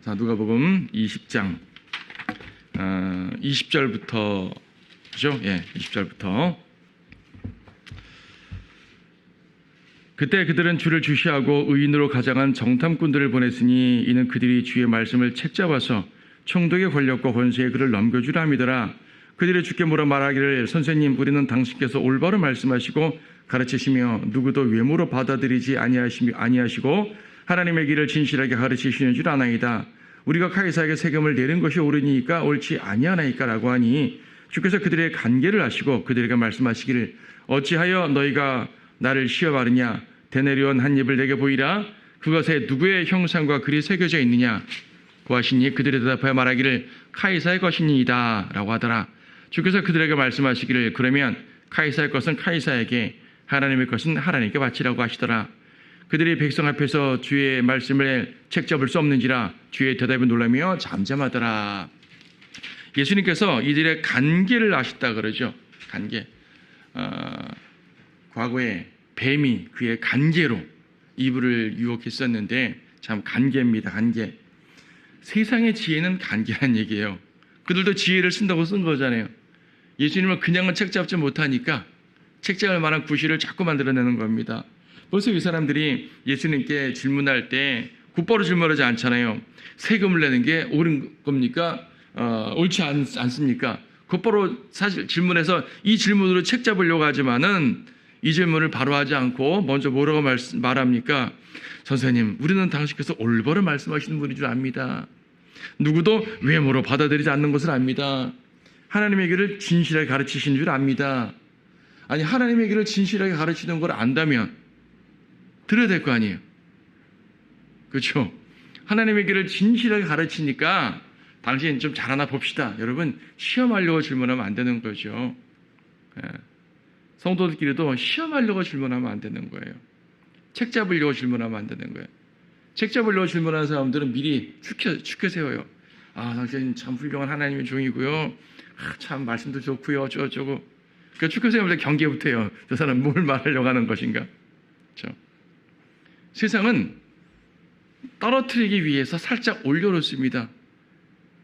자, 누가복음 20장 20절부터 그죠? 예, 20절부터. 그때 그들은 주를 주시하고 의인으로 가장한 정탐꾼들을 보냈으니 이는 그들이 주의 말씀을 책잡아서 총독의 권력과 권세에 그를 넘겨주라 함이더라. 그들이 주께 물어 말하기를 선생님 우리는 당신께서 올바로 말씀하시고 가르치시며 누구도 외모로 받아들이지 아니하시고 하나님의 길을 진실하게 가르치시는 줄 아나이다. 우리가 카이사에게 세금을 내는 것이 옳으니까 옳지 아니하나이까 라고 하니 주께서 그들의 간계를 아시고 그들에게 말씀하시기를 어찌하여 너희가 나를 시험하느냐. 대내려온 한 입을 내게 보이라. 그것에 누구의 형상과 글이 새겨져 있느냐. 고하시니 그들이 대답하여 말하기를 카이사의 것이니이다 라고 하더라. 주께서 그들에게 말씀하시기를 그러면 카이사의 것은 카이사에게 하나님의 것은 하나님께 바치라고 하시더라. 그들이 백성 앞에서 주의 말씀을 책잡을 수 없는지라 주의 대답에 놀라며 잠잠하더라. 예수님께서 이들의 간계를 아셨다 그러죠. 간계. 과거에 뱀이 그의 간계로 이불을 유혹했었는데 참 간계입니다. 간계. 세상의 지혜는 간계란 얘기예요. 그들도 지혜를 쓴다고 쓴 거잖아요. 예수님은 그냥은 책 잡지 못하니까 책 잡을 만한 구실을 자꾸 만들어내는 겁니다. 벌써 이 사람들이 예수님께 질문할 때 곧바로 질문하지 않잖아요. 세금을 내는 게 옳은 겁니까? 옳지 않습니까? 곧바로 사실 질문해서 이 질문으로 책 잡으려고 하지만은 이 질문을 바로 하지 않고 먼저 뭐라고 말합니까? 선생님, 우리는 당신께서 올바로 말씀하시는 분인 줄 압니다. 누구도 외모로 받아들이지 않는 것을 압니다. 하나님의 길을 진실하게 가르치신 줄 압니다. 아니, 하나님의 길을 진실하게 가르치는 걸 안다면 들어야 될 거 아니에요. 그렇죠? 하나님의 길을 진실하게 가르치니까 당신 좀 잘하나 봅시다. 여러분, 시험하려고 질문하면 안 되는 거죠. 성도들끼리도 시험하려고 질문하면 안 되는 거예요. 책 잡으려고 질문하면 안 되는 거예요. 책 잡으려고 질문하는 사람들은 미리 축혀 세워요. 아, 당신 참 훌륭한 하나님의 종이고요. 참 말씀도 좋고요. 어쩌고. 그러니까 축혀 세우면서 경계부터 해요. 저 사람 뭘 말하려고 하는 것인가. 그렇죠? 세상은 떨어뜨리기 위해서 살짝 올려놓습니다.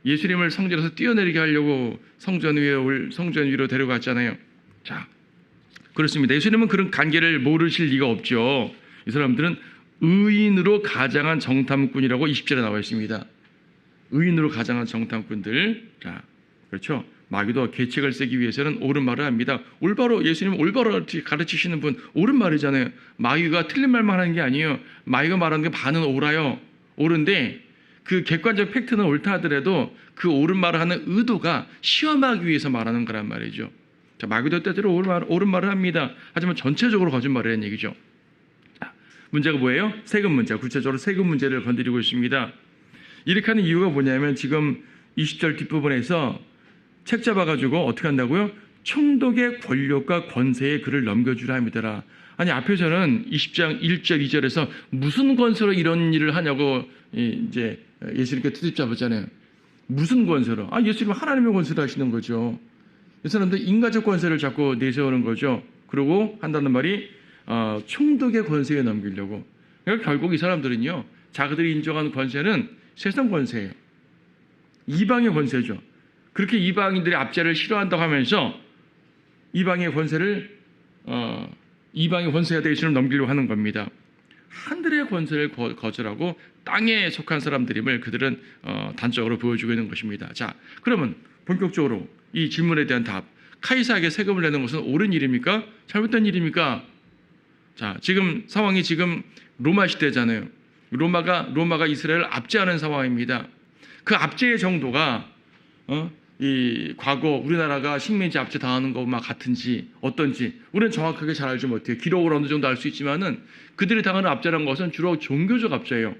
예수님을 성전에서 뛰어내리게 하려고 성전 위로 데려갔잖아요. 자, 그렇습니다. 예수님은 그런 관계를 모르실 리가 없죠. 이 사람들은 의인으로 가장한 정탐꾼이라고 20절에 나와 있습니다. 의인으로 가장한 정탐꾼들. 자, 그렇죠. 마귀도 계책을 쓰기 위해서는 옳은 말을 합니다. 올바로 예수님 올바로 가르치시는 분 옳은 말이잖아요. 마귀가 틀린 말만 하는 게 아니에요. 마귀가 말하는 게 반은 옳아요. 옳은데 그 객관적 팩트는 옳다 하더라도 그 옳은 말을 하는 의도가 시험하기 위해서 말하는 거란 말이죠. 자, 마귀도 때때로 옳은 말을 합니다. 하지만 전체적으로 거짓말이라는 얘기죠. 자, 문제가 뭐예요? 세금 문제. 구체적으로 세금 문제를 건드리고 있습니다. 이렇게 하는 이유가 뭐냐면 지금 20절 뒷부분에서 책 잡아가지고 어떻게 한다고요? 총독의 권력과 권세에 그를 넘겨주라 함이더라. 아니, 앞에서는 20장 1절 2절에서 무슨 권세로 이런 일을 하냐고 이제 예수님께 트집 잡았잖아요. 무슨 권세로? 아, 예수님은 하나님의 권세로 하시는 거죠. 이 사람들 인간적 권세를 자꾸 내세우는 거죠. 그리고 한다는 말이 총독의 권세에 넘기려고. 그러니까 결국 이 사람들은요, 자기들이 인정하는 권세는 세상 권세예요. 이방의 권세죠. 그렇게 이방인들의 압제를 싫어한다고 하면서 이방의 권세를 이방의 권세가 대신을 넘기려고 하는 겁니다. 하늘의 권세를 거절하고 땅에 속한 사람들임을 그들은 단적으로 보여주고 있는 것입니다. 자, 그러면 본격적으로 이 질문에 대한 답. 카이사에게 세금을 내는 것은 옳은 일입니까? 잘못된 일입니까? 자, 지금 상황이 지금 로마 시대잖아요. 로마가 이스라엘을 압제하는 상황입니다. 그 압제의 정도가 이 과거 우리나라가 식민지 압제 당하는 것과 같은지 어떤지 우리는 정확하게 잘 알지 못해요. 기록을 어느 정도 알 수 있지만은 그들이 당하는 압제라는 것은 주로 종교적 압제예요.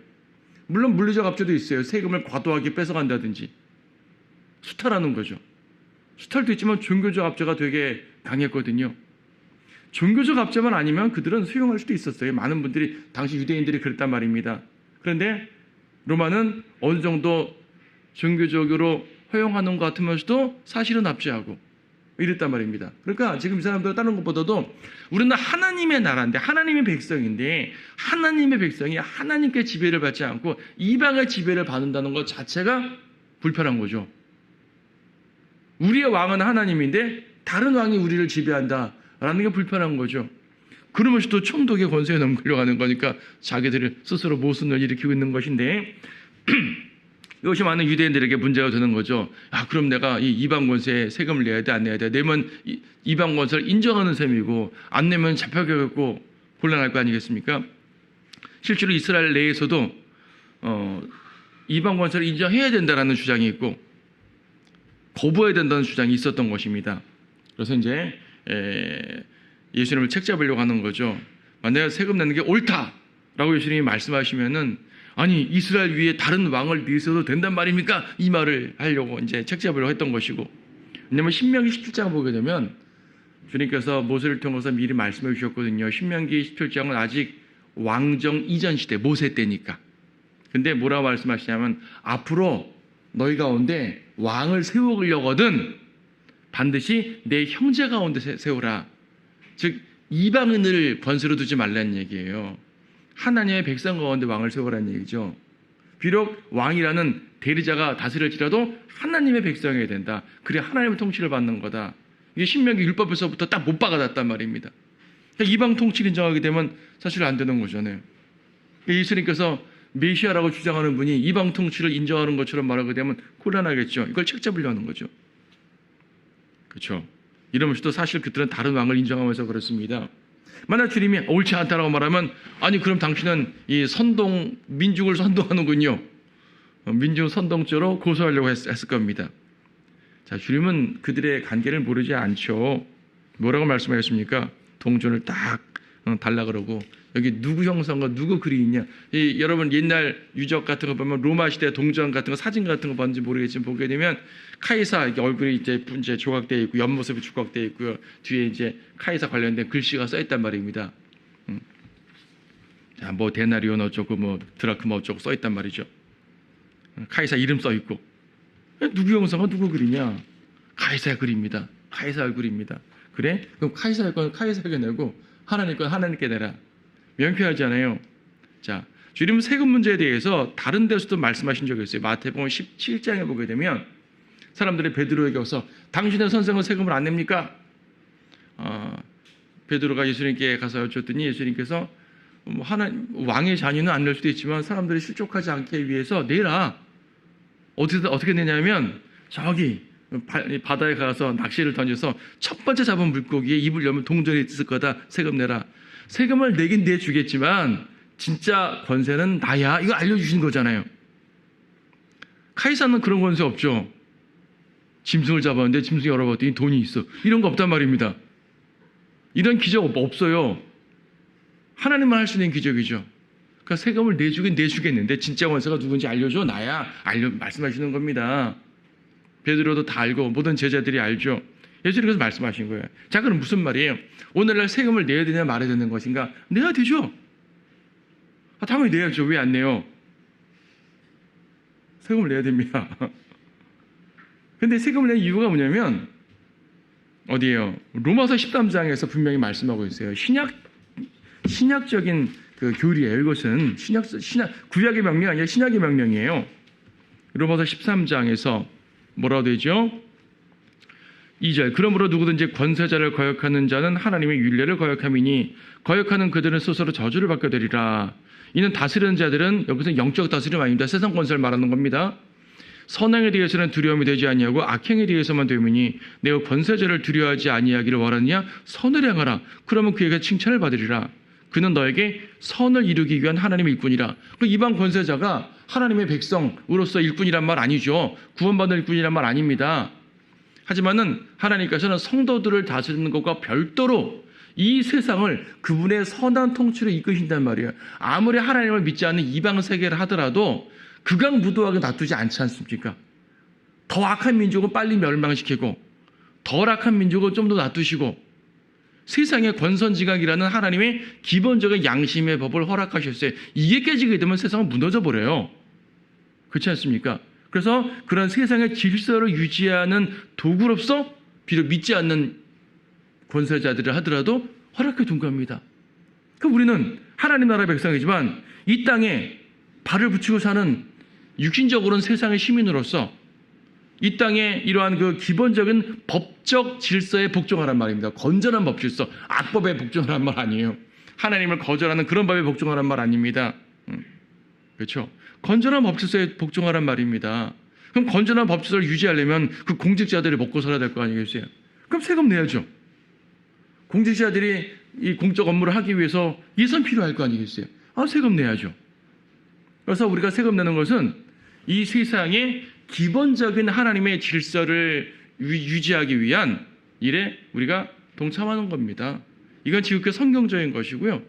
물론 물리적 압제도 있어요. 세금을 과도하게 뺏어간다든지 수탈하는 거죠. 수탈도 있지만 종교적 압제가 되게 강했거든요. 종교적 압제만 아니면 그들은 수용할 수도 있었어요. 많은 분들이 당시 유대인들이 그랬단 말입니다. 그런데 로마는 어느 정도 종교적으로 허용하는 것 같으면서도 사실은 압제하고 이랬단 말입니다. 그러니까 지금 이 사람들은 다른 것보다도 우리는 하나님의 나라인데 하나님의 백성인데 하나님의 백성이 하나님께 지배를 받지 않고 이방의 지배를 받는다는 것 자체가 불편한 거죠. 우리의 왕은 하나님인데 다른 왕이 우리를 지배한다라는 게 불편한 거죠. 그러면서 또 총독의 권세에 넘기려고 하는 거니까 자기들을 스스로 모순을 일으키고 있는 것인데 이것이 많은 유대인들에게 문제가 되는 거죠. 그럼 내가 이 이방 권세에 세금을 내야 돼, 안 내야 돼? 내면 이방 권세를 인정하는 셈이고 안 내면 잡혀가고 곤란할 거 아니겠습니까? 실제로 이스라엘 내에서도 이방 권세를 인정해야 된다라는 주장이 있고 거부해야 된다는 주장이 있었던 것입니다. 그래서 이제 예수님을 책잡으려고 하는 거죠. 만약에 세금 내는 게 옳다라고 예수님이 말씀하시면은 아니 이스라엘 위에 다른 왕을 내세워도 된단 말입니까? 이 말을 하려고 이제 책잡으려고 했던 것이고, 왜냐하면 신명기 17장 보게 되면 주님께서 모세를 통해서 미리 말씀해 주셨거든요. 신명기 17장은 아직 왕정 이전 시대 모세 때니까. 근데 뭐라고 말씀하시냐면 앞으로 너희 가운데 왕을 세우려거든 반드시 내 형제 가운데 세우라. 즉 이방인을 권세로 두지 말라는 얘기예요. 하나님의 백성 가운데 왕을 세우라는 얘기죠. 비록 왕이라는 대리자가 다스릴지라도 하나님의 백성이어야 된다. 그래 하나님의 통치를 받는 거다. 이게 신명기 율법에서부터 딱 못 박아놨단 말입니다. 그러니까 이방 통치를 인정하게 되면 사실 안 되는 거잖아요. 예수님께서 메시아라고 주장하는 분이 이방 통치를 인정하는 것처럼 말하게 되면 곤란하겠죠. 이걸 책잡으려는 거죠. 그렇죠. 이러면서도 사실 그들은 다른 왕을 인정하면서 그렇습니다. 만약 주님이 옳지 않다라고 말하면 아니 그럼 당신은 이 민중을 선동하는군요. 민중 선동죄로 고소하려고 했을 겁니다. 자, 주님은 그들의 관계를 모르지 않죠. 뭐라고 말씀하셨습니까? 동전을 딱 달라 그러고 여기 누구 형상과 누구 글이 있냐. 여러분 옛날 유적 같은 거 보면 로마 시대 동전 같은 거 사진 같은 거 봤는지 모르겠지만 보게 되면 카이사 얼굴이 이제 조각되어 있고 옆모습이 조각되어 있고요. 뒤에 이제 카이사 관련된 글씨가 써 있단 말입니다. 자, 뭐 데나리온 어쩌고 뭐 드라크마 어쩌고 써 있단 말이죠. 카이사 이름 써 있고 누구 형상과 누구 글이냐? 카이사 글입니다. 카이사 얼굴입니다. 그래? 그럼 카이사의 건 카이사에게 내고 하나님 건 하나님께 내라. 명쾌하잖아요. 자, 주님은 세금 문제에 대해서 다른 데서도 말씀하신 적이 있어요. 마태복음 17장에 보게 되면 사람들이 베드로에게 와서 당신의 선생은 세금을 안 냅니까? 베드로가 예수님께 가서 여쭈었더니 예수님께서 왕의 자녀는 안 낼 수도 있지만 사람들이 실족하지 않게 위해서 내라. 어떻게 내냐면 저기 바다에 가서 낚시를 던져서 첫 번째 잡은 물고기에 입을 열면 동전이 있을 거다. 세금 내라. 세금을 내긴 내주겠지만 진짜 권세는 나야. 이거 알려주신 거잖아요. 카이사는 그런 권세 없죠. 짐승을 잡았는데 짐승 열어봤더니 돈이 있어. 이런 거 없단 말입니다. 이런 기적 없어요. 하나님만 할 수 있는 기적이죠. 그러니까 세금을 내주긴 내주겠는데 진짜 권세가 누군지 알려줘. 나야. 말씀하시는 겁니다. 베드로도 다 알고 모든 제자들이 알죠. 예수님께서 말씀하신 거예요. 자, 그럼 무슨 말이에요? 오늘날 세금을 내야 되냐 말아야 되는 것인가? 내야 되죠. 당연히 내야죠. 왜 안 내요? 세금을 내야 됩니다. 근데 세금을 내는 이유가 뭐냐면 어디에요? 로마서 13장에서 분명히 말씀하고 있어요. 신약적인 그 교리예요. 이것은 구약의 명령이 아니라 신약의 명령이에요. 로마서 13장에서 뭐라고 되죠? 2절 그러므로 누구든지 권세자를 거역하는 자는 하나님의 율례를 거역함이니 거역하는 그들은 스스로 저주를 받게 되리라. 이는 다스리는 자들은 여기서 영적 다스림 아닙니다. 세상 권세를 말하는 겁니다. 선행에 대해서는 두려움이 되지 아니하고 악행에 대해서만 되미니 내가 권세자를 두려워하지 아니하기를 원하느냐? 선을 행하라. 그러면 그에게 칭찬을 받으리라. 그는 너에게 선을 이루기 위한 하나님의 일꾼이라. 그 이방 권세자가 하나님의 백성으로서 일꾼이란 말 아니죠. 구원받는 일꾼이란 말 아닙니다. 하지만은 하나님께서는 성도들을 다스리는 것과 별도로 이 세상을 그분의 선한 통치로 이끄신단 말이에요. 아무리 하나님을 믿지 않는 이방 세계를 하더라도 극악무도하게 놔두지 않지 않습니까? 더 악한 민족은 빨리 멸망시키고 덜 악한 민족은 좀 더 놔두시고 세상의 권선지각이라는 하나님의 기본적인 양심의 법을 허락하셨어요. 이게 깨지게 되면 세상은 무너져 버려요. 그렇지 않습니까? 그래서 그런 세상의 질서를 유지하는 도구로서 비록 믿지 않는 권세자들을 하더라도 허락해 둔 겁니다. 그럼 우리는 하나님 나라 백성이지만 이 땅에 발을 붙이고 사는 육신적으로는 세상의 시민으로서 이 땅에 이러한 그 기본적인 법적 질서에 복종하란 말입니다. 건전한 법 질서, 악법에 복종하란 말 아니에요. 하나님을 거절하는 그런 법에 복종하란 말 아닙니다. 그렇죠? 건전한 법 질서에 복종하란 말입니다. 그럼 건전한 법 질서를 유지하려면 그 공직자들이 먹고 살아야 될 거 아니겠어요? 그럼 세금 내야죠. 공직자들이 이 공적 업무를 하기 위해서 예산 필요할 거 아니겠어요? 세금 내야죠. 그래서 우리가 세금 내는 것은 이 세상의 기본적인 하나님의 질서를 유지하기 위한 일에 우리가 동참하는 겁니다. 이건 지극히 성경적인 것이고요.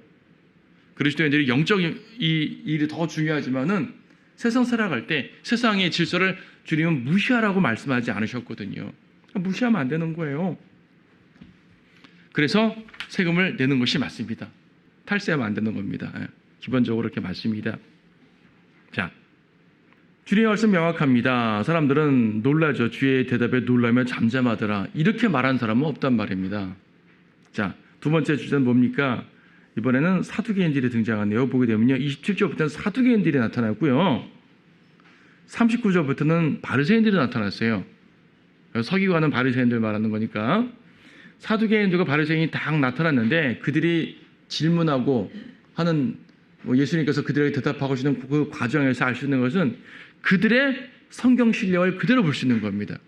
그리스도인들이 영적인 이 일이 더 중요하지만은 세상 살아갈 때 세상의 질서를 주님은 무시하라고 말씀하지 않으셨거든요. 무시하면 안 되는 거예요. 그래서 세금을 내는 것이 맞습니다. 탈세하면 안 되는 겁니다. 기본적으로 이렇게 맞습니다. 자, 주님의 말씀 명확합니다. 사람들은 놀라죠. 주의 대답에 놀라며 잠잠하더라. 이렇게 말한 사람은 없단 말입니다. 자, 두 번째 주제는 뭡니까? 이번에는 사두개인들이 등장하네요. 보게 되면요. 27절부터는 사두개인들이 나타났고요. 39절부터는 바리새인들이 나타났어요. 서기관은 바리새인들 말하는 거니까. 사두개인들과 바리새인이 딱 나타났는데 그들이 질문하고 하는 예수님께서 그들에게 대답하고 하시는 그 과정에서 알 수 있는 것은 그들의 성경 실력을 그대로 볼 수 있는 겁니다.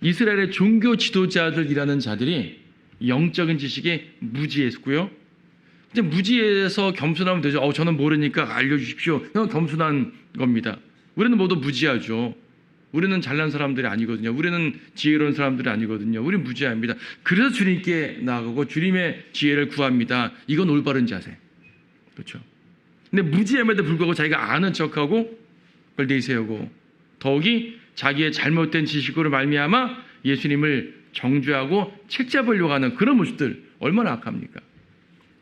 이스라엘의 종교 지도자들이라는 자들이 영적인 지식에 무지했고요. 이제 무지해서 겸손하면 되죠. 저는 모르니까 알려주십시오. 이건 겸손한 겁니다. 우리는 모두 무지하죠. 우리는 잘난 사람들이 아니거든요. 우리는 지혜로운 사람들이 아니거든요. 우리는 무지합니다. 그래서 주님께 나아가고 주님의 지혜를 구합니다. 이건 올바른 자세. 그렇죠. 근데 무지함에도 불구하고 자기가 아는 척하고 그걸 내세우고 더욱이 자기의 잘못된 지식으로 말미암아 예수님을 정죄하고 책잡으려고 하는 그런 모습들 얼마나 악합니까?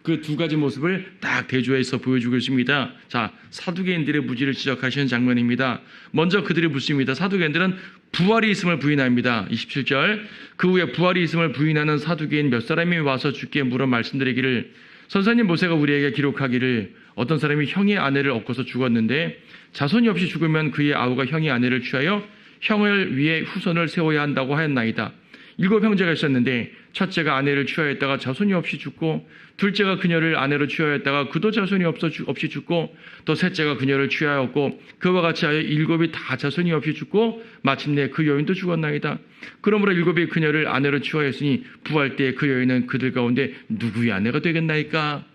그 두 가지 모습을 딱 대조해서 보여주고 있습니다. 자, 사두개인들의 무지를 지적하시는 장면입니다. 먼저 그들이 묻습니다. 사두개인들은 부활이 있음을 부인합니다. 27절 그 후에 부활이 있음을 부인하는 사두개인 몇 사람이 와서 주께 물어 말씀드리기를 선생님 모세가 우리에게 기록하기를 어떤 사람이 형의 아내를 얻고서 죽었는데 자손이 없이 죽으면 그의 아우가 형의 아내를 취하여 형을 위해 후손을 세워야 한다고 하였나이다. 7 형제가 있었는데 첫째가 아내를 취하였다가 자손이 없이 죽고 둘째가 그녀를 아내로 취하였다가 그도 자손이 없이 죽고 또 셋째가 그녀를 취하였고 그와 같이 하여 7이 다 자손이 없이 죽고 마침내 그 여인도 죽었나이다. 그러므로 7이 그녀를 아내로 취하였으니 부활 때 그 여인은 그들 가운데 누구의 아내가 되겠나이까?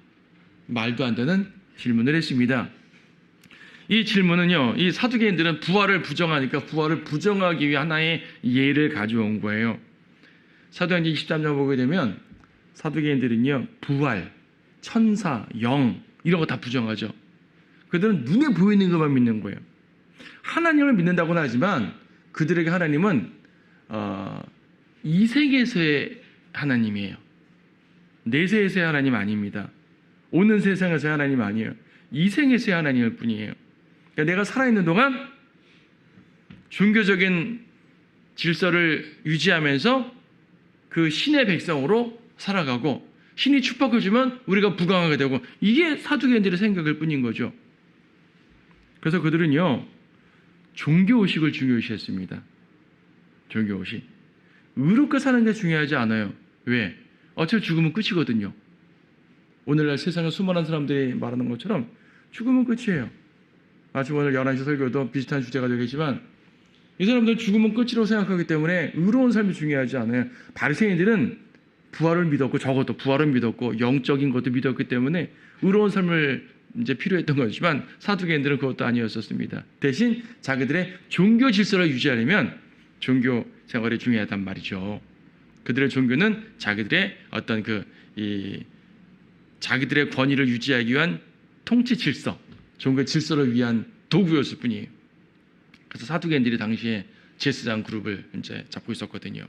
말도 안 되는 질문을 했습니다. 이 질문은요, 이 사두개인들은 부활을 부정하니까 부활을 부정하기 위해 하나의 예를 가져온 거예요. 사도행전 23장 보게 되면 사두개인들은요, 부활, 천사, 영 이런 거 다 부정하죠. 그들은 눈에 보이는 것만 믿는 거예요. 하나님을 믿는다고는 하지만 그들에게 하나님은 이 세계에서의 하나님이에요. 내세에서의 하나님 아닙니다. 오는 세상에서의 하나님 아니에요. 이생에서의 하나님일 뿐이에요. 그러니까 내가 살아있는 동안 종교적인 질서를 유지하면서 그 신의 백성으로 살아가고 신이 축복해주면 우리가 부강하게 되고 이게 사두개인들의 생각일 뿐인 거죠. 그래서 그들은요 종교의식을 중요시했습니다. 종교의식. 의롭게 사는 게 중요하지 않아요. 왜? 어차피 죽으면 끝이거든요. 오늘날 세상에 수많은 사람들이 말하는 것처럼 죽으면 끝이에요. 마침 오늘 11시 설교도 비슷한 주제가 되겠지만 이 사람들은 죽으면 끝이라고 생각하기 때문에 의로운 삶이 중요하지 않아요. 바리새인들은 부활을 믿었고 적어도 부활을 믿었고 영적인 것도 믿었기 때문에 의로운 삶을 이제 필요했던 거지만 사두개인들은 그것도 아니었었습니다. 대신 자기들의 종교 질서를 유지하려면 종교 생활이 중요하단 말이죠. 그들의 종교는 자기들의 어떤 자기들의 권위를 유지하기 위한 통치 질서, 종교 질서를 위한 도구였을 뿐이에요. 그래서 사두개인들이 당시에 제사장 그룹을 이제 잡고 있었거든요.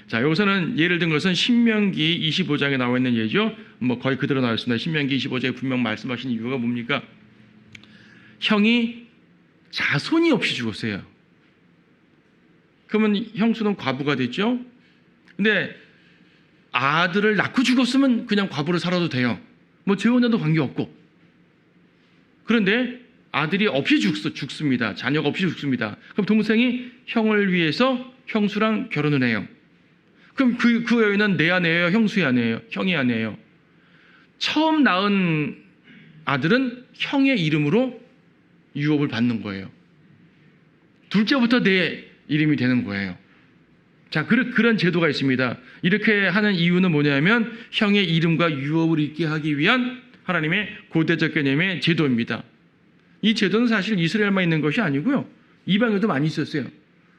자, 여기서는 예를 든 것은 신명기 25장에 나와 있는 예죠. 거의 그대로 나와 있습니다. 신명기 25장에 분명 말씀하신 이유가 뭡니까? 형이 자손이 없이 죽었어요. 그러면 형수는 과부가 됐죠. 근데 아들을 낳고 죽었으면 그냥 과부로 살아도 돼요. 뭐 재혼해도 관계없고. 그런데 아들이 없이 죽습니다. 자녀가 없이 죽습니다. 그럼 동생이 형을 위해서 형수랑 결혼을 해요. 그럼 그 여인은 내 아내예요? 형수의 아내예요? 형의 아내예요? 처음 낳은 아들은 형의 이름으로 유업을 받는 거예요. 둘째부터 내 이름이 되는 거예요. 자, 그런 제도가 있습니다. 이렇게 하는 이유는 뭐냐면 형의 이름과 유업을 있게 하기 위한 하나님의 고대적 개념의 제도입니다. 이 제도는 사실 이스라엘만 있는 것이 아니고요. 이방에도 많이 있었어요.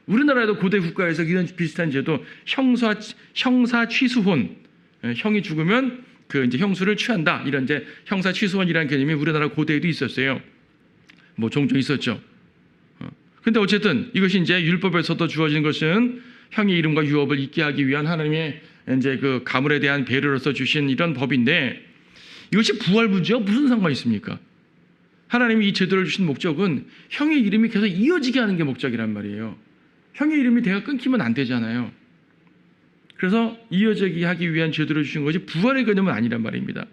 우리나라에도 고대 국가에서 이런 비슷한 제도, 형사 취수혼, 형이 죽으면 그 이제 형수를 취한다. 이런 이제 형사 취수혼이라는 개념이 우리나라 고대에도 있었어요. 뭐 종종 있었죠. 근데 어쨌든 이것이 이제 율법에서도 주어진 것은 형의 이름과 유업을 잊게 하기 위한 하나님의 이제 그 가물에 대한 배려로서 주신 이런 법인데 이것이 부활 문제와 무슨 상관이 있습니까? 하나님이 이 제도를 주신 목적은 형의 이름이 계속 이어지게 하는 게 목적이란 말이에요. 형의 이름이 대가 끊기면 안 되잖아요. 그래서 이어지게 하기 위한 제도를 주신 것이 부활의 개념은 아니란 말입니다.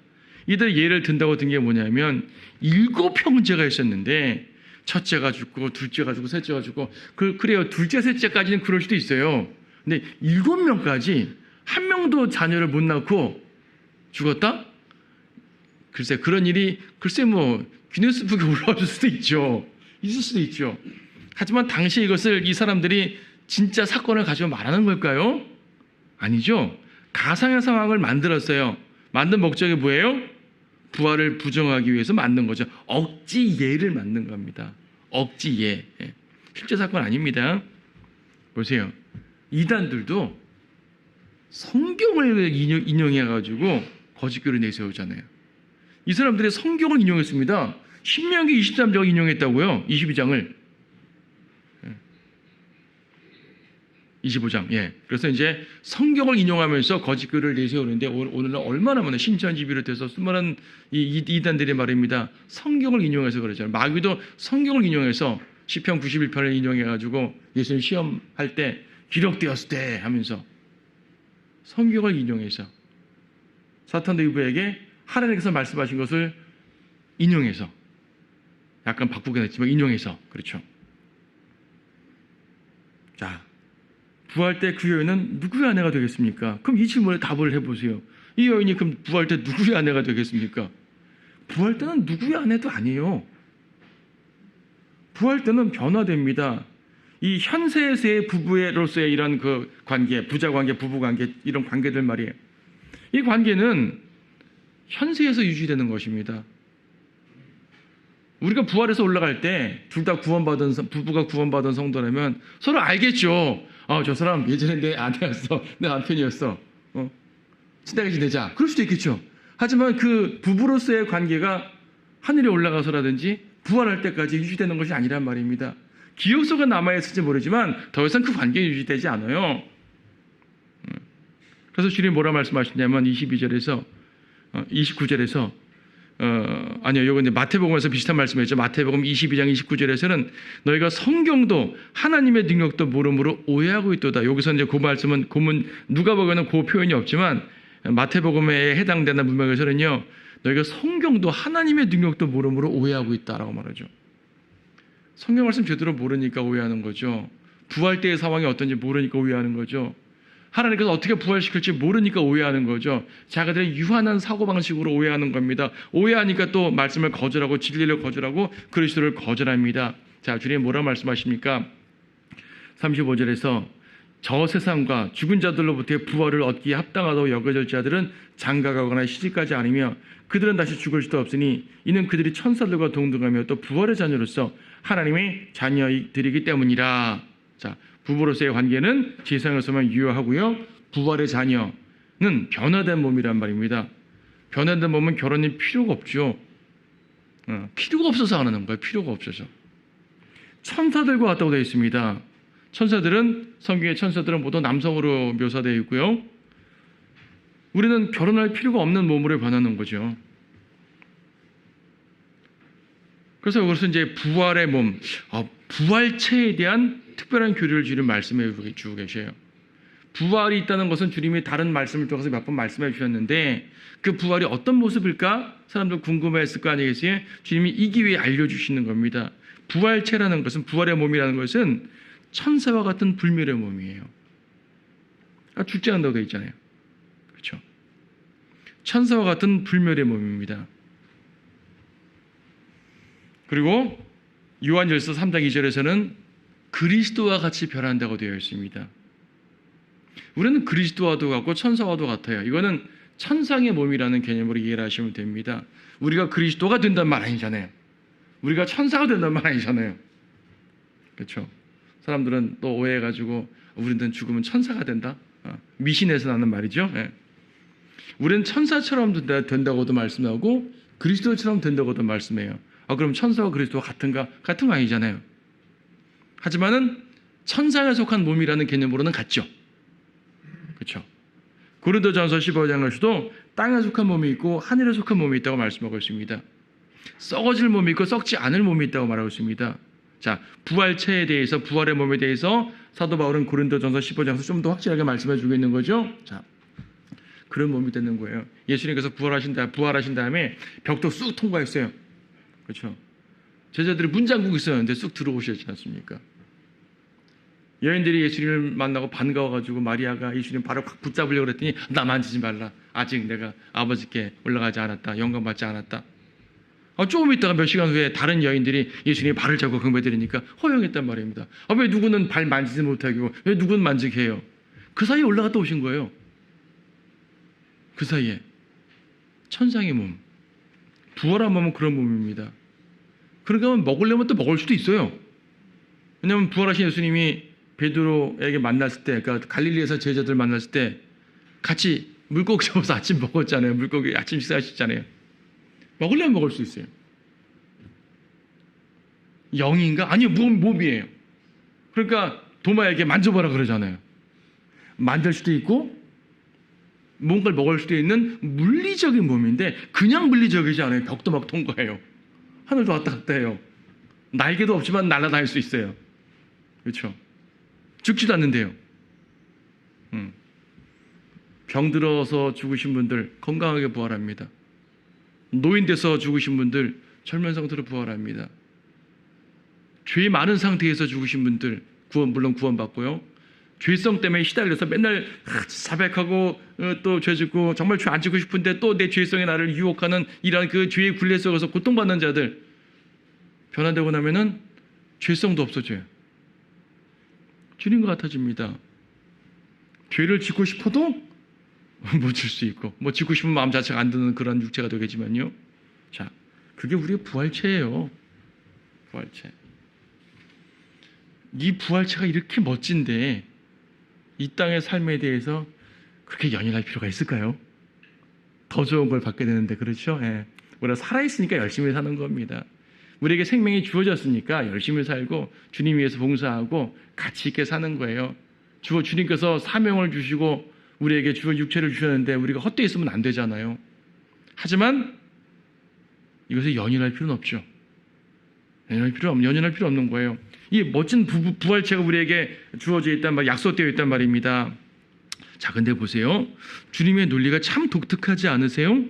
이들 예를 든다고 든 게 뭐냐면 7 형제가 있었는데 첫째가 죽고 둘째가 죽고 셋째가 죽고 그래요. 둘째 셋째까지는 그럴 수도 있어요. 근데 7명까지 한 명도 자녀를 못 낳고 죽었다? 글쎄 그런 일이 뭐 기네스북에 올라올 수도 있죠. 있을 수도 있죠. 하지만 당시 이것을 이 사람들이 진짜 사건을 가지고 말하는 걸까요? 아니죠. 가상의 상황을 만들었어요. 만든 목적이 뭐예요? 부활을 부정하기 위해서 만든 거죠. 억지예를 만든 겁니다. 억지예. 실제 사건 아닙니다. 보세요. 이단들도 성경을 인용해가지고 거짓교를 내세우잖아요. 이 사람들이 성경을 인용했습니다. 신명기 23장을 인용했다고요. 22장을. 25장. 예. 그래서 이제 성경을 인용하면서 거짓교를 내세우는데 오늘날 얼마나 많은 신천지 비롯해서 수많은 이단들의 말입니다. 성경을 인용해서 그러잖아요. 마귀도 성경을 인용해서 시편 91편을 인용해가지고 예수님 시험할 때 기록되었을 때 하면서 성경을 인용해서 사탄도 이브에게 하나님께서 말씀하신 것을 인용해서 약간 바꾸긴 했지만 인용해서 그렇죠. 자, 부활 때 그 여인은 누구의 아내가 되겠습니까? 그럼 이 질문에 답을 해보세요. 이 여인이 그럼 부활 때 누구의 아내가 되겠습니까? 부활 때는 누구의 아내도 아니에요. 부활 때는 변화됩니다. 이 현세에서의 부부로서의 이런 그 관계, 부자 관계, 부부 관계 이런 관계들 말이에요. 이 관계는 현세에서 유지되는 것입니다. 우리가 부활해서 올라갈 때 둘 다 부부가 구원받은 성도라면 서로 알겠죠. 저 사람 예전에 내 아내였어, 내 남편이었어. 친하게 지내자. 그럴 수도 있겠죠. 하지만 그 부부로서의 관계가 하늘에 올라가서라든지 부활할 때까지 유지되는 것이 아니란 말입니다. 기억 속에 남아있을지 모르지만 더 이상 그 관계가 유지되지 않아요. 그래서 주님이 뭐라 말씀하시냐면 29절에서 아니요, 요건 이제 마태복음에서 비슷한 말씀이었죠. 마태복음 22장 29절에서는 너희가 성경도 하나님의 능력도 모름으로 오해하고 있도다. 여기서 이제 그 말씀은 누가복음에는 그 표현이 없지만 마태복음에 해당되는 문맥에서는요, 너희가 성경도 하나님의 능력도 모름으로 오해하고 있다라고 말하죠. 성경 말씀 제대로 모르니까 오해하는 거죠. 부활 때의 상황이 어떤지 모르니까 오해하는 거죠. 하나님께서 어떻게 부활시킬지 모르니까 오해하는 거죠. 자기들의 유한한 사고방식으로 오해하는 겁니다. 오해하니까 또 말씀을 거절하고 진리를 거절하고 그리스도를 거절합니다. 자, 주님 뭐라 말씀하십니까? 35절에서 저 세상과 죽은 자들로부터의 부활을 얻기에 합당하다고 여겨질 자들은 장가가거나 시집가지 않으며 그들은 다시 죽을 수도 없으니 이는 그들이 천사들과 동등하며 또 부활의 자녀로서 하나님의 자녀들이기 때문이라. 자, 부부로서의 관계는 지상에서만 유효하고요. 부활의 자녀는 변화된 몸이란 말입니다. 변화된 몸은 결혼이 필요가 없죠. 필요가 없어서 안 하는 거예요. 필요가 없어서. 천사들과 같다고 되어 있습니다. 천사들은 성경의 천사들은 모두 남성으로 묘사되어 있고요. 우리는 결혼할 필요가 없는 몸으로 변하는 거죠. 그래서 그것은 이제 부활의 몸, 부활체에 대한 특별한 교리를 주님 말씀해 주고 계셔요. 부활이 있다는 것은 주님이 다른 말씀을 통해서 몇 번 말씀해 주셨는데 그 부활이 어떤 모습일까? 사람들 궁금해했을 거 아니겠어요? 주님이 이 기회에 알려주시는 겁니다. 부활체라는 것은, 부활의 몸이라는 것은 천사와 같은 불멸의 몸이에요. 죽지 않는다고 되어 있잖아요. 그렇죠? 천사와 같은 불멸의 몸입니다. 그리고 요한일서 3장 2절에서는 그리스도와 같이 변한다고 되어 있습니다. 우리는 그리스도와도 같고 천사와도 같아요. 이거는 천상의 몸이라는 개념으로 이해를 하시면 됩니다. 우리가 그리스도가 된단 말 아니잖아요. 우리가 천사가 된단 말 아니잖아요. 그렇죠? 사람들은 또 오해해가지고 우리는 죽으면 천사가 된다? 미신에서 나는 말이죠. 예. 우리는 천사처럼 된다고도 말씀하고 그리스도처럼 된다고도 말씀해요. 그럼 천사와 그리스도가 같은가? 같은 거 아니잖아요. 하지만은 천상에 속한 몸이라는 개념으로는 같죠. 그렇죠? 고린도전서 15장에서도 땅에 속한 몸이 있고 하늘에 속한 몸이 있다고 말씀하고 있습니다. 썩어질 몸이 있고 썩지 않을 몸이 있다고 말하고 있습니다. 자, 부활체에 대해서, 부활의 몸에 대해서 사도 바울은 고린도전서 15장에서 좀 더 확실하게 말씀해 주고 있는 거죠. 자, 그런 몸이 되는 거예요. 예수님께서 부활하신 다음에 벽도 쑥 통과했어요. 그렇죠? 제자들이 문 잠그고 있었는데 쑥 들어오셨지 않습니까? 여인들이 예수님을 만나고 반가워가지고 마리아가 예수님 발을 확 붙잡으려고 그랬더니 나 만지지 말라. 아직 내가 아버지께 올라가지 않았다. 영광 받지 않았다. 조금 있다가 몇 시간 후에 다른 여인들이 예수님의 발을 잡고 경배드리니까 허용했단 말입니다. 왜 누구는 발 만지지 못하고 왜 누구는 만지게 해요? 그 사이에 올라갔다 오신 거예요. 그 사이에. 천상의 몸. 부활한 몸은 그런 몸입니다. 그러니까 먹으려면 또 먹을 수도 있어요. 왜냐하면 부활하신 예수님이 베드로에게 만났을 때, 그러니까 갈릴리에서 제자들 만났을 때 같이 물고기 잡아서 아침 먹었잖아요. 물고기 아침 식사하셨잖아요. 먹으려면 먹을 수 있어요. 영인가? 아니요, 몸이에요. 그러니까 도마에게 만져보라 그러잖아요. 만들 수도 있고 뭔가를 먹을 수도 있는 물리적인 몸인데 그냥 물리적이지 않아요. 벽도 막 통과해요. 하늘도 왔다 갔다 해요. 날개도 없지만 날아다닐 수 있어요. 그렇죠? 죽지도 않는데요. 병들어서 죽으신 분들 건강하게 부활합니다. 노인돼서 죽으신 분들 젊은 상태로 부활합니다. 죄 많은 상태에서 죽으신 분들 물론 구원받고요. 죄성 때문에 시달려서 맨날 자백하고 또 죄 짓고 정말 죄 안 짓고 싶은데 또 내 죄성이 나를 유혹하는 이런 그 죄의 굴레 속에서 고통받는 자들 변화되고 나면은 죄성도 없어져요. 주님과 같아집니다. 죄를 짓고 싶어도 못 질 수 있고 뭐 짓고 싶은 마음 자체가 안 드는 그런 육체가 되겠지만요. 자, 그게 우리의 부활체예요. 부활체. 이 부활체가 이렇게 멋진데 이 땅의 삶에 대해서 그렇게 연연할 필요가 있을까요? 더 좋은 걸 받게 되는데 그렇죠? 예. 우리가 살아있으니까 열심히 사는 겁니다. 우리에게 생명이 주어졌으니까 열심히 살고 주님 위해서 봉사하고 가치 있게 사는 거예요. 주님께서 사명을 주시고 우리에게 주어 육체를 주셨는데 우리가 헛되이 있으면 안 되잖아요. 하지만 이것에 연연할 필요는 없죠. 연연할 필요 없는 거예요. 이 멋진 부활체가 우리에게 주어져 있단 말, 약속되어 있단 말입니다. 자, 근데 보세요. 주님의 논리가 참 독특하지 않으세요?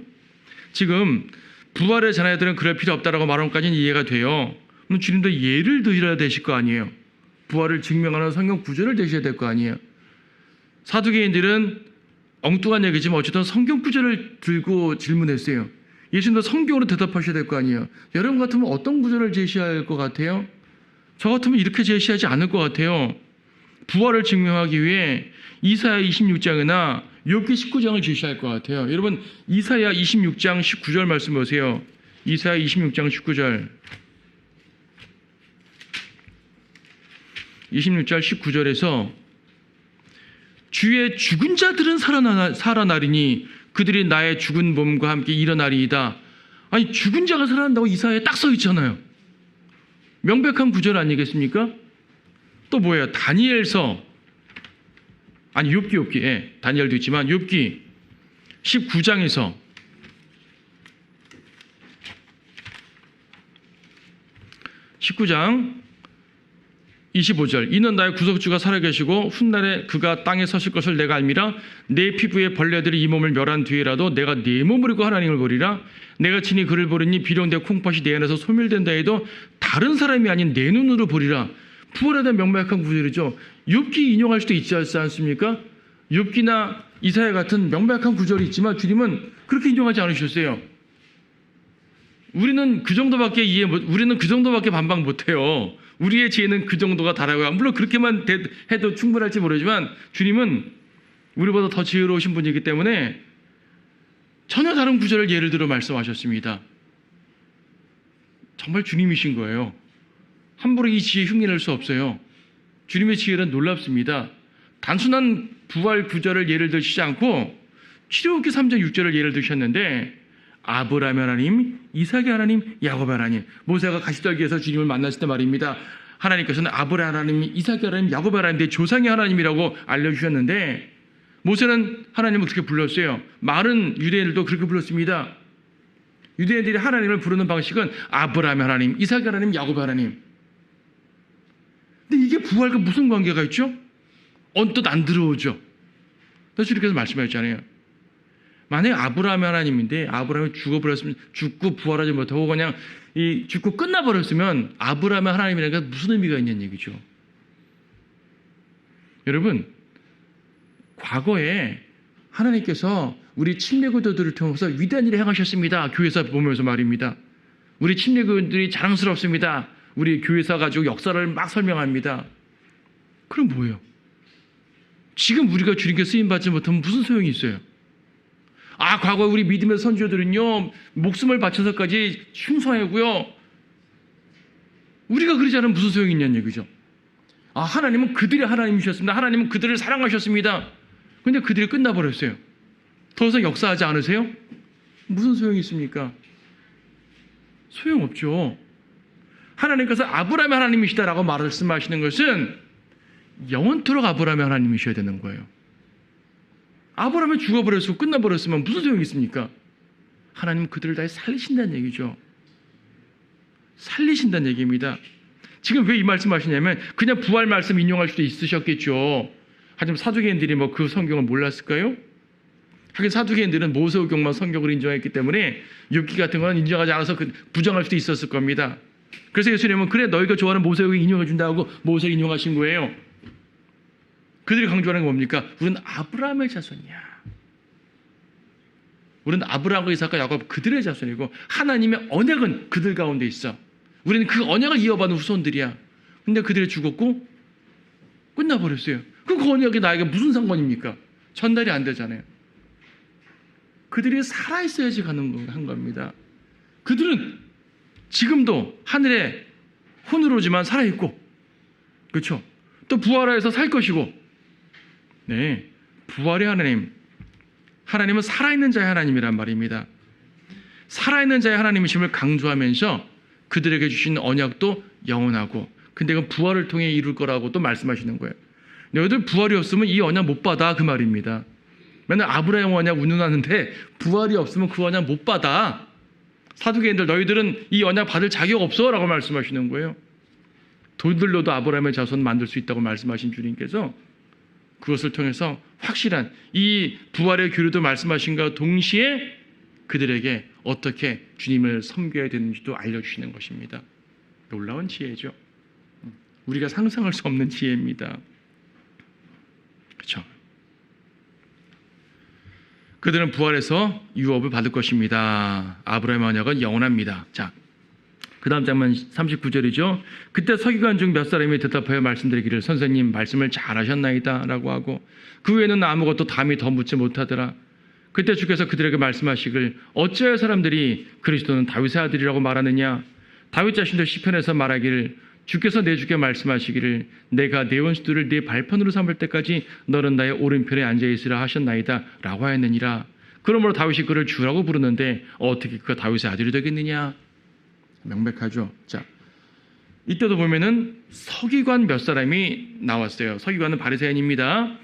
지금 부활의 자녀들은 그럴 필요 없다라고 말한 것까지는 이해가 돼요. 그럼 주님도 예를 들어야 되실 거 아니에요. 부활을 증명하는 성경 구절을 대셔야 될 거 아니에요. 사두개인들은 엉뚱한 얘기지만 어쨌든 성경 구절을 들고 질문했어요. 예수님도 성경으로 대답하셔야 될 거 아니에요. 여러분 같으면 어떤 구절을 제시할 것 같아요? 저 같으면 이렇게 제시하지 않을 것 같아요. 부활을 증명하기 위해 이사야 26장이나 욥기 19장을 제시할 것 같아요. 여러분 이사야 26장 19절 말씀 보세요. 이사야 26장 19절. 26절 19절에서 주의 죽은 자들은 살아나리니 그들이 나의 죽은 몸과 함께 일어나리이다. 아니 죽은 자가 살아난다고 이사야에 딱 써 있잖아요. 명백한 구절 아니겠습니까? 또 뭐예요? 다니엘서 아니 욥기 예, 다니엘도 있지만 욥기 19장에서 25절 이는 나의 구속주가 살아계시고 훗날에 그가 땅에 서실 것을 내가 알미라. 내 피부에 벌레들이 이 몸을 멸한 뒤에라도 내가 내 몸을 입고 하나님을 보리라. 내가 친히 그를 보리니 비록 내 콩팥이 내 안에서 소멸된다 해도 다른 사람이 아닌 내 눈으로 보리라. 부활에 대한 명백한 구절이죠. 욥기 인용할 수도 있지 않습니까? 욥기나 이사야 같은 명백한 구절이 있지만 주님은 그렇게 인용하지 않으셨어요. 우리는 그 정도밖에 반박 못해요. 우리의 지혜는 그 정도가 다라고요. 물론 그렇게만 해도 충분할지 모르지만 주님은 우리보다 더 지혜로우신 분이기 때문에 전혀 다른 구절을 예를 들어 말씀하셨습니다. 정말 주님이신 거예요. 함부로 이 지혜 흉내낼 수 없어요. 주님의 지혜는 놀랍습니다. 단순한 부활 구절을 예를 드시지 않고 출애굽기 3장 6절을 예를 드셨는데 아브라함의 하나님, 이삭의 하나님, 야곱의 하나님. 모세가 가시떨기에서 주님을 만났을 때 말입니다. 하나님께서는 아브라함 하나님, 이삭의 하나님, 야곱의 하나님, 내 조상의 하나님이라고 알려주셨는데 모세는 하나님을 그렇게 불렀어요. 많은 유대인들도 그렇게 불렀습니다. 유대인들이 하나님을 부르는 방식은 아브라함의 하나님, 이삭의 하나님, 야곱의 하나님. 근데 이게 부활과 무슨 관계가 있죠? 언뜻 안 들어오죠. 그래서 주님께서 말씀하셨잖아요. 만약에 아브라함의 하나님인데 아브라함이 죽어버렸으면 죽고 부활하지 못하고 그냥 죽고 끝나버렸으면 아브라함의 하나님이라는 게 무슨 의미가 있냐는 얘기죠. 여러분, 과거에 하나님께서 우리 침례교도들을 통해서 위대한 일을 행하셨습니다. 교회사 보면서 말입니다. 우리 침례교도들이 자랑스럽습니다. 우리 교회사 가지고 역사를 막 설명합니다. 그럼 뭐예요? 지금 우리가 주님께 쓰임받지 못하면 무슨 소용이 있어요? 과거에 우리 믿음의 선조들은요, 목숨을 바쳐서까지 충성하고요. 우리가 그러지 않으면 무슨 소용이 있냐는 얘기죠. 하나님은 그들의 하나님이셨습니다. 하나님은 그들을 사랑하셨습니다. 그런데 그들이 끝나버렸어요. 더 이상 역사하지 않으세요? 무슨 소용이 있습니까? 소용없죠. 하나님께서 아브라함의 하나님이시다라고 말씀하시는 것은 영원토록 아브라함의 하나님이셔야 되는 거예요. 아브라함이 죽어버렸고 끝나버렸으면 무슨 소용이 있습니까? 하나님은 그들을 다 살리신다는 얘기죠. 살리신다는 얘기입니다. 지금 왜 이 말씀 하시냐면 그냥 부활 말씀 인용할 수도 있으셨겠죠. 하지만 사두개인들이 그 성경을 몰랐을까요? 하긴 사두개인들은 모세오경만 성경을 인정했기 때문에 욥기 같은 건 인정하지 않아서 부정할 수도 있었을 겁니다. 그래서 예수님은 그래 너희가 좋아하는 모세오경 인용해 준다고 모세를 인용하신 거예요. 그들이 강조하는 건 뭡니까? 우리는 아브라함의 자손이야. 우리는 아브라함과 이삭과 야곱 그들의 자손이고 하나님의 언약은 그들 가운데 있어. 우리는 그 언약을 이어받는 후손들이야. 근데 그들이 죽었고 끝나버렸어요. 그 언약이 나에게 무슨 상관입니까? 전달이 안 되잖아요. 그들이 살아있어야지 한 겁니다. 그들은 지금도 하늘에 혼으로지만 살아있고, 그렇죠? 또 부활하여서 살 것이고, 네, 부활의 하나님, 하나님은 살아있는 자의 하나님이란 말입니다. 살아있는 자의 하나님이심을 강조하면서 그들에게 주신 언약도 영원하고, 근데 그건 부활을 통해 이룰 거라고 또 말씀하시는 거예요. 너희들 부활이 없으면 이 언약 못 받아, 그 말입니다. 맨날 아브라함 언약 운운하는데 부활이 없으면 그 언약 못 받아. 사두개인들 너희들은 이 언약 받을 자격 없어 라고 말씀하시는 거예요. 돌들로도 아브라함의 자손 만들 수 있다고 말씀하신 주님께서 그것을 통해서 확실한 이 부활의 교류도 말씀하신과 동시에 그들에게 어떻게 주님을 섬겨야 되는지도 알려주시는 것입니다. 놀라운 지혜죠. 우리가 상상할 수 없는 지혜입니다. 그렇죠? 그들은 부활해서 유업을 받을 것입니다. 아브라함의 언약은 영원합니다. 자, 그 다음 장면 39절이죠. 그때 서기관 중 몇 사람이 대답하여 말씀드리기를 선생님 말씀을 잘하셨나이다 라고 하고 그 외에는 아무것도 담이 더 묻지 못하더라. 그때 주께서 그들에게 말씀하시길 어찌하여 사람들이 그리스도는 다윗의 아들이라고 말하느냐. 다윗 자신도 시편에서 말하기를 주께서 내 주께 말씀하시기를 내가 내 원수들을 네 발판으로 삼을 때까지 너는 나의 오른편에 앉아있으라 하셨나이다 라고 하였느니라. 그러므로 다윗이 그를 주라고 부르는데 어떻게 그가 다윗의 아들이 되겠느냐. 명백하죠. 자, 이때도 보면은 서기관 몇 사람이 나왔어요. 서기관은 바리새인입니다.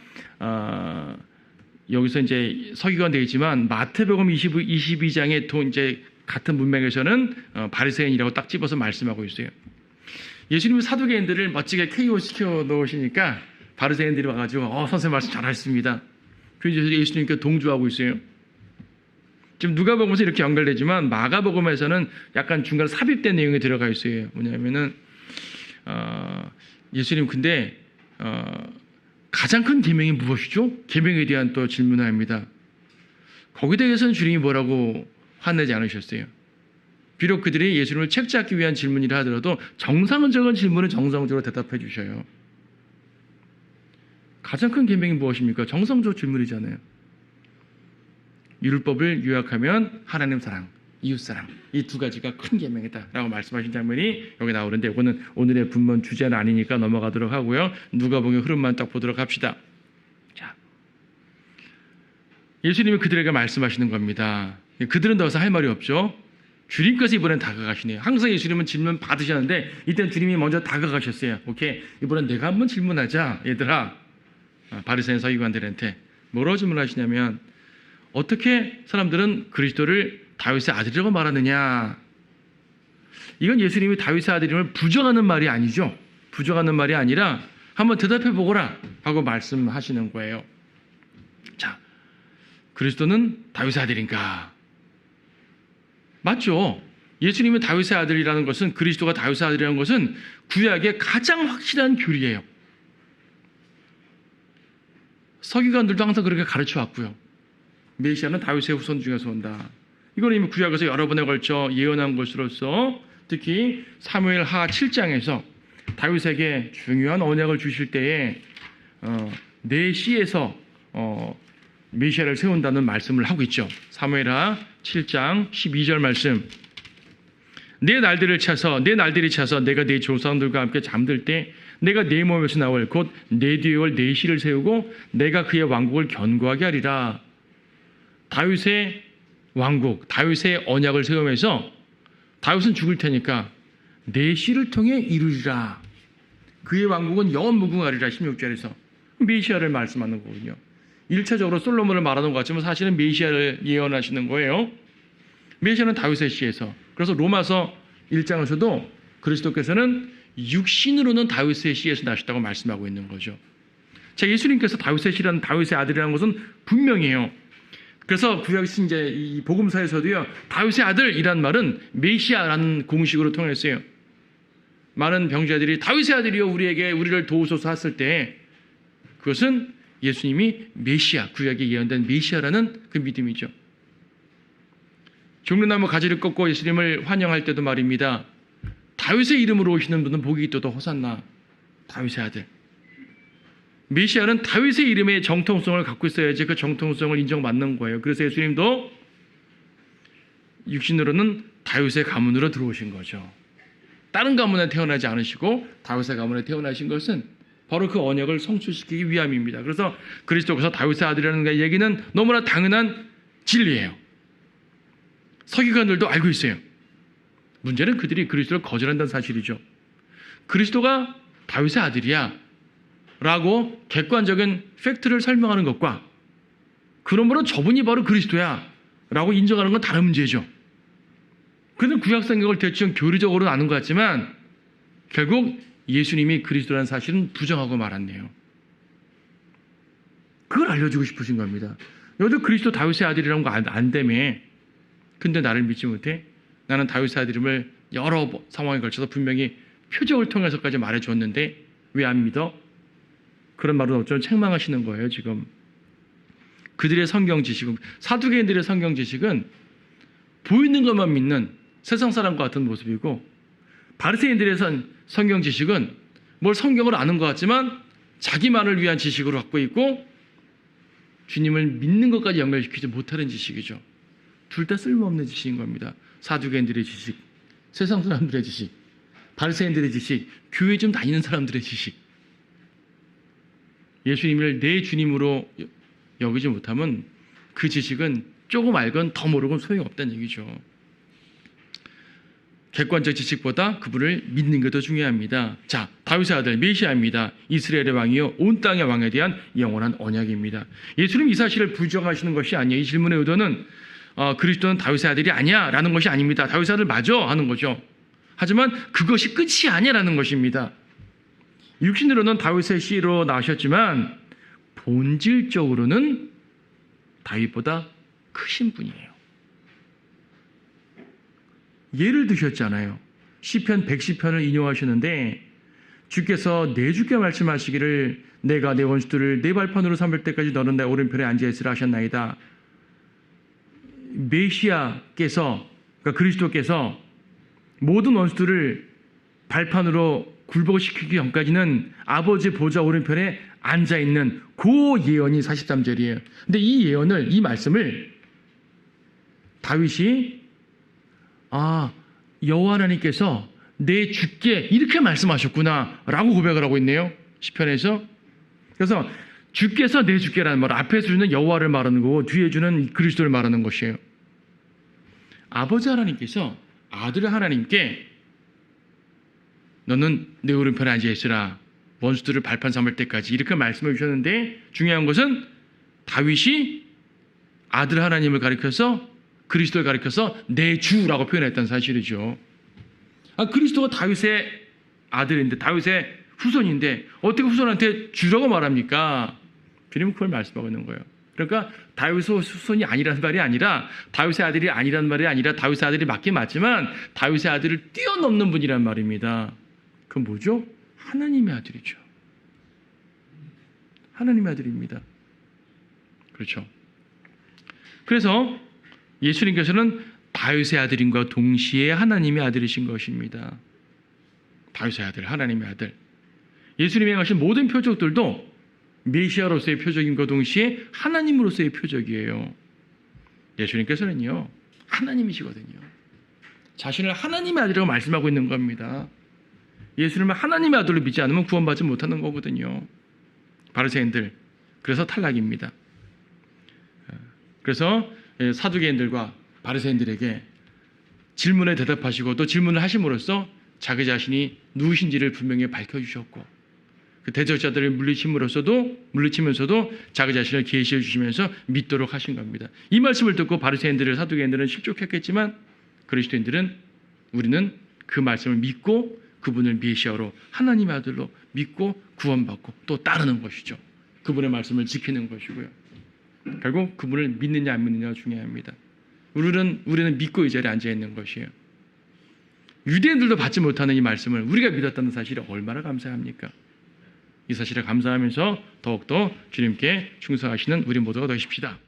여기서 이제 서기관 되겠지만 마태복음 22장의 이제 같은 문맥에서는 바리새인이라고 딱 집어서 말씀하고 있어요. 예수님이 사두개인들을 멋지게 KO 시켜 놓으시니까 바리새인들이 와가지고 선생님 말씀 잘하셨습니다. 그래서 예수님께 동조하고 있어요. 지금 누가복음에서 이렇게 연결되지만 마가복음에서는 약간 중간에 삽입된 내용이 들어가 있어요. 뭐냐면은 예수님 근데 가장 큰 계명이 무엇이죠? 계명에 대한 또 질문을 합니다. 거기에 대해서는 주님이 뭐라고 화내지 않으셨어요. 비록 그들이 예수님을 책잡기 위한 질문이라 하더라도 정상적인 질문은 정상적으로 대답해 주셔요. 가장 큰 계명이 무엇입니까? 정상적 질문이잖아요. 율법을 요약하면 하나님 사랑, 이웃 사랑, 이 두 가지가 큰 계명이다라고 말씀하신 장면이 여기 나오는데 이거는 오늘의 본문 주제는 아니니까 넘어가도록 하고요. 누가복음 흐름만 딱 보도록 합시다. 자, 예수님이 그들에게 말씀하시는 겁니다. 그들은 더 이상 할 말이 없죠. 주님께서 이번엔 다가가시네요. 항상 예수님은 질문 받으셨는데 이때는 주님이 먼저 다가가셨어요. 오케이, 이번엔 내가 한번 질문하자. 얘들아, 바리새인 서기관들한테 뭐라고 질문하시냐면 어떻게 사람들은 그리스도를 다윗의 아들이라고 말하느냐. 이건 예수님이 다윗의 아들임을 부정하는 말이 아니죠. 부정하는 말이 아니라 한번 대답해 보거라 하고 말씀하시는 거예요. 자, 그리스도는 다윗의 아들인가? 맞죠. 예수님이 다윗의 아들이라는 것은, 그리스도가 다윗의 아들이라는 것은 구약의 가장 확실한 교리예요. 서기관들도 항상 그렇게 가르쳐 왔고요. 메시아는 다윗의 후손 중에서 온다. 이걸 이미 구약에서 여러 번에 걸쳐 예언한 것으로서 특히 사무엘 하 7장에서 다윗에게 중요한 언약을 주실 때에 내 씨에서 메시아를 세운다는 말씀을 하고 있죠. 사무엘 하 7장 12절 말씀. 내 날들이 차서 내가 내 조상들과 함께 잠들 때 내가 내 몸에서 나올 곧 내 뒤에 올 내 씨를 세우고 내가 그의 왕국을 견고하게 하리라. 다윗의 왕국, 다윗의 언약을 세우면서 다윗은 죽을 테니까 내 씨를 통해 이루리라. 그의 왕국은 영원 무궁하리라. 16절에서 메시아를 말씀하는 거군요. 1차적으로 솔로몬을 말하는 것 같지만 사실은 메시아를 예언하시는 거예요. 메시아는 다윗의 씨에서. 그래서 로마서 1장에서도 그리스도께서는 육신으로는 다윗의 씨에서 나셨다고 말씀하고 있는 거죠. 자, 예수님께서 다윗의 씨라는, 다윗의 아들이라는 것은 분명해요. 그래서 구약 이제 이 복음서에서도요, 다윗의 아들이란 말은 메시아라는 공식으로 통했어요. 많은 병자들이 다윗의 아들이여 우리를 도우소서 했을 때 그것은 예수님이 메시아, 구약에 예언된 메시아라는 그 믿음이죠. 종려나무 가지를 꺾고 예수님을 환영할 때도 말입니다. 다윗의 이름으로 오시는 분은 복이 있도다 호산나. 다윗의 아들. 메시아는 다윗의 이름의 정통성을 갖고 있어야지 그 정통성을 인정받는 거예요. 그래서 예수님도 육신으로는 다윗의 가문으로 들어오신 거죠. 다른 가문에 태어나지 않으시고 다윗의 가문에 태어나신 것은 바로 그 언약을 성취시키기 위함입니다. 그래서 그리스도께서 다윗의 아들이라는 얘기는 너무나 당연한 진리예요. 서기관들도 알고 있어요. 문제는 그들이 그리스도를 거절한다는 사실이죠. 그리스도가 다윗의 아들이야 라고 객관적인 팩트를 설명하는 것과 그러므로 저분이 바로 그리스도야 라고 인정하는 건 다른 문제죠. 그는 구약성경을 대충 교리적으로는 아는 것 같지만 결국 예수님이 그리스도라는 사실은 부정하고 말았네요. 그걸 알려주고 싶으신 겁니다. 너도 그리스도 다윗의 아들이라는 거 안다며. 근데 나를 믿지 못해? 나는 다윗의 아들임을 여러 상황에 걸쳐서 분명히 표적을 통해서까지 말해줬는데 왜 안 믿어? 그런 말은 어쩌면 책망하시는 거예요. 지금 그들의 성경 지식은, 사두개인들의 성경 지식은 보이는 것만 믿는 세상 사람과 같은 모습이고, 바리새인들의 성경 지식은 뭘 성경을 아는 것 같지만 자기만을 위한 지식으로 갖고 있고 주님을 믿는 것까지 연결시키지 못하는 지식이죠. 둘 다 쓸모없는 지식인 겁니다. 사두개인들의 지식, 세상 사람들의 지식, 바리새인들의 지식, 교회 좀 다니는 사람들의 지식. 예수님을 내 주님으로 여기지 못하면 그 지식은 조금 알건 더 모르건 소용없다는 얘기죠. 객관적 지식보다 그분을 믿는 게 더 중요합니다. 자, 다윗의 아들 메시아입니다. 이스라엘의 왕이요 온 땅의 왕에 대한 영원한 언약입니다. 예수님 이 사실을 부정하시는 것이 아니에요. 이 질문의 의도는 그리스도는 다윗의 아들이 아니야 라는 것이 아닙니다. 다윗의 아들 맞아 하는 거죠. 하지만 그것이 끝이 아니라는 것입니다. 육신으로는 다윗의 씨로 나오셨지만 본질적으로는 다윗보다 크신 분이에요. 예를 드셨잖아요. 시편 110편을 인용하시는데 주께서 내 주께 말씀하시기를 내가 내 원수들을 내 발판으로 삼을 때까지 너는 내 오른편에 앉아있으라 하셨나이다. 메시아께서, 그러니까 그리스도께서 모든 원수들을 발판으로 굴복시키기 전까지는 아버지 보좌 오른편에 앉아있는 그 예언이 43절이에요. 근데 이 예언을, 이 말씀을 다윗이 여호와 하나님께서 내 주께 이렇게 말씀하셨구나 라고 고백을 하고 있네요. 시편에서. 그래서 주께서 내 주께라는 말, 앞에서 주는 여호와를 말하는 거고 뒤에 주는 그리스도를 말하는 것이에요. 아버지 하나님께서 아들 하나님께 너는 내 오른편에 앉아있으라, 원수들을 발판 삼을 때까지 이렇게 말씀해 주셨는데 중요한 것은 다윗이 아들 하나님을 가리켜서, 그리스도를 가리켜서 내 주라고 표현했다는 사실이죠. 그리스도가 다윗의 아들인데, 다윗의 후손인데 어떻게 후손한테 주라고 말합니까? 주님은 그걸 말씀하고 있는 거예요. 그러니까 다윗의 후손이 아니라는 말이 아니라, 다윗의 아들이 아니라는 말이 아니라, 다윗의 아들이 맞긴 맞지만 다윗의 아들을 뛰어넘는 분이란 말입니다. 그건 뭐죠? 하나님의 아들이죠. 하나님의 아들입니다. 그렇죠. 그래서 예수님께서는 다윗의 아들인과 동시에 하나님의 아들이신 것입니다. 다윗의 아들, 하나님의 아들. 예수님이 행하신 모든 표적들도 메시아로서의 표적임과 동시에 하나님으로서의 표적이에요. 예수님께서는요, 하나님이시거든요. 자신을 하나님의 아들이라고 말씀하고 있는 겁니다. 예수님을 하나님의 아들로 믿지 않으면 구원받지 못하는 거거든요. 바리새인들, 그래서 탈락입니다. 그래서 사두개인들과 바리새인들에게 질문에 대답하시고 또 질문을 하심으로써 자기 자신이 누구신지를 분명히 밝혀주셨고, 그 대적자들을 물리치면서도 자기 자신을 계시해 주시면서 믿도록 하신 겁니다. 이 말씀을 듣고 바리새인들을, 사두개인들은 실족했겠지만 그리스도인들은, 우리는 그 말씀을 믿고 그분을 메시아로, 하나님의 아들로 믿고 구원받고 또 따르는 것이죠. 그분의 말씀을 지키는 것이고요. 결국 그분을 믿느냐 안 믿느냐가 중요합니다. 우리는 믿고 이 자리에 앉아 있는 것이에요. 유대인들도 받지 못하는 이 말씀을 우리가 믿었다는 사실이 얼마나 감사합니까? 이 사실에 감사하면서 더욱더 주님께 충성하시는 우리 모두가 되십시다.